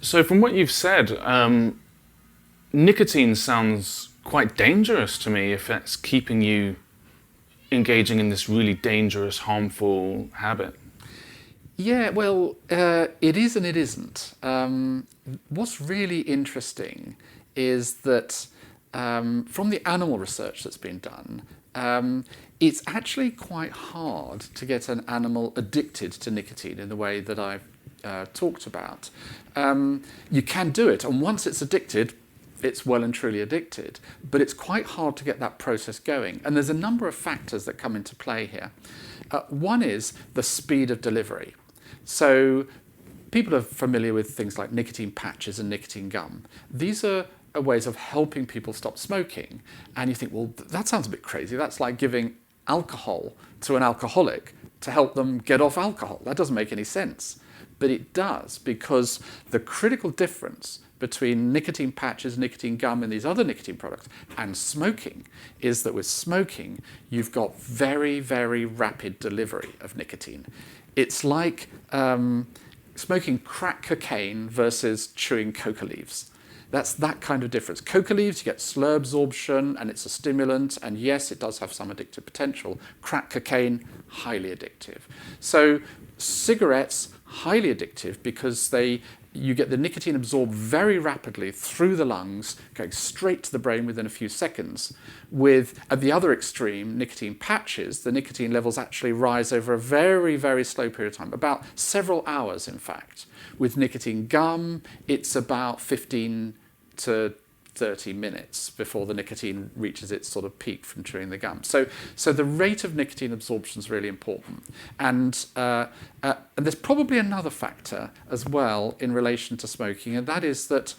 So from what you've said, nicotine sounds quite dangerous to me if it's keeping you engaging in this really dangerous, harmful habit. Yeah, well, it is and it isn't. What's really interesting is that from the animal research that's been done, it's actually quite hard to get an animal addicted to nicotine in the way that I've talked about. You can do it, and once it's addicted, it's well and truly addicted, but it's quite hard to get that process going. And there's a number of factors that come into play here. One is the speed of delivery. So people are familiar with things like nicotine patches and nicotine gum. These are ways of helping people stop smoking. And you think, well, that sounds a bit crazy. That's like giving alcohol to an alcoholic to help them get off alcohol. That doesn't make any sense. But it does, because the critical difference between nicotine patches, nicotine gum, and these other nicotine products and smoking is that with smoking, you've got very, very rapid delivery of nicotine. It's like smoking crack cocaine versus chewing coca leaves. That's that kind of difference. Coca leaves, you get slow absorption and it's a stimulant, and yes, it does have some addictive potential. Crack cocaine, highly addictive. So cigarettes, highly addictive because you get the nicotine absorbed very rapidly through the lungs, going straight to the brain within a few seconds. With, at the other extreme, nicotine patches, the nicotine levels actually rise over a very, very slow period of time, about several hours, in fact. With nicotine gum, it's about 15 to 30 minutes before the nicotine reaches its sort of peak from chewing the gum. So the rate of nicotine absorption is really important. And there's probably another factor as well in relation to smoking, and that is that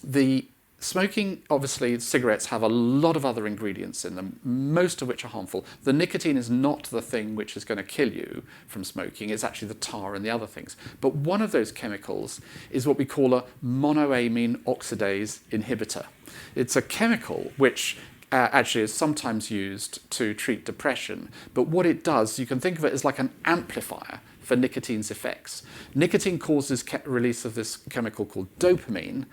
the smoking, obviously, cigarettes have a lot of other ingredients in them, most of which are harmful. The nicotine is not the thing which is going to kill you from smoking. It's actually the tar and the other things. But one of those chemicals is what we call a monoamine oxidase inhibitor. It's a chemical which actually is sometimes used to treat depression. But what it does, you can think of it as like an amplifier for nicotine's effects. Nicotine causes release of this chemical called dopamine.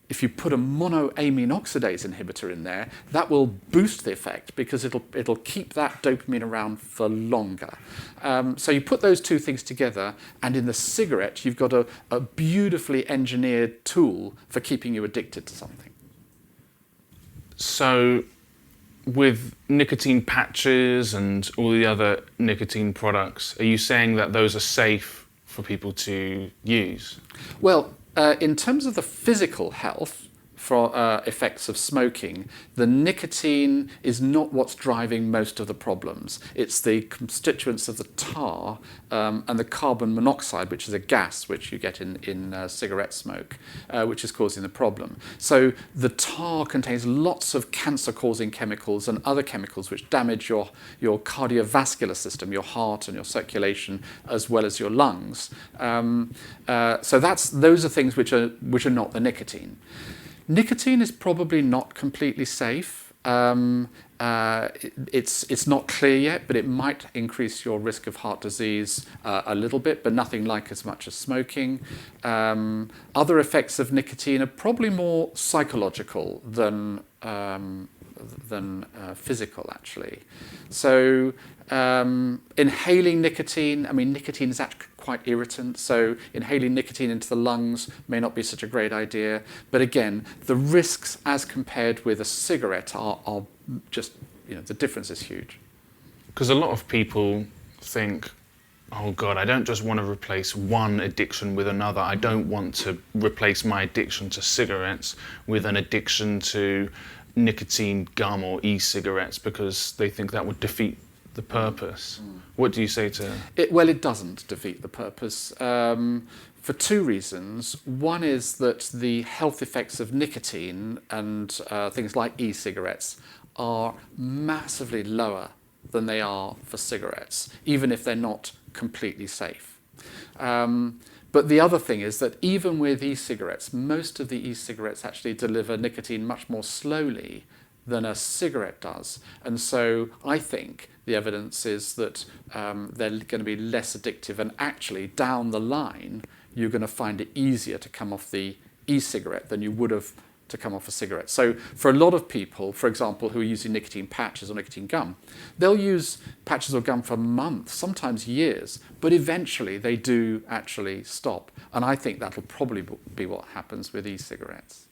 If you put a monoamine oxidase inhibitor in there, that will boost the effect because it'll keep that dopamine around for longer. So you put those two things together, and in the cigarette, you've got a beautifully engineered tool for keeping you addicted to something. So, with nicotine patches and all the other nicotine products, are you saying that those are safe for people to use? Well, in terms of the physical health for effects of smoking, the nicotine is not what's driving most of the problems. It's the constituents of the tar and the carbon monoxide, which is a gas which you get in cigarette smoke, which is causing the problem. So the tar contains lots of cancer-causing chemicals and other chemicals which damage your cardiovascular system, your heart and your circulation, as well as your lungs. So those are things which are not the nicotine. Nicotine is probably not completely safe. It's not clear yet, but it might increase your risk of heart disease a little bit, but nothing like as much as smoking. Other effects of nicotine are probably more psychological than physical, actually. So inhaling nicotine, nicotine is actually quite irritant, so inhaling nicotine into the lungs may not be such a great idea. But again, the risks as compared with a cigarette are just, the difference is huge. Because a lot of people think, oh God, I don't just want to replace one addiction with another. I don't want to replace my addiction to cigarettes with an addiction to nicotine gum or e-cigarettes, because they think that would defeat the purpose. What do you say to it? Well, it doesn't defeat the purpose for two reasons. One is that the health effects of nicotine and things like e-cigarettes are massively lower than they are for cigarettes, even if they're not completely safe. But the other thing is that even with e-cigarettes, most of the e-cigarettes actually deliver nicotine much more slowly than a cigarette does. And so I think the evidence is that they're going to be less addictive, and actually down the line you're going to find it easier to come off the e-cigarette than you would have to come off a cigarette. So for a lot of people, for example, who are using nicotine patches or nicotine gum, they'll use patches or gum for months, sometimes years, but eventually they do actually stop. And I think that'll probably be what happens with e-cigarettes.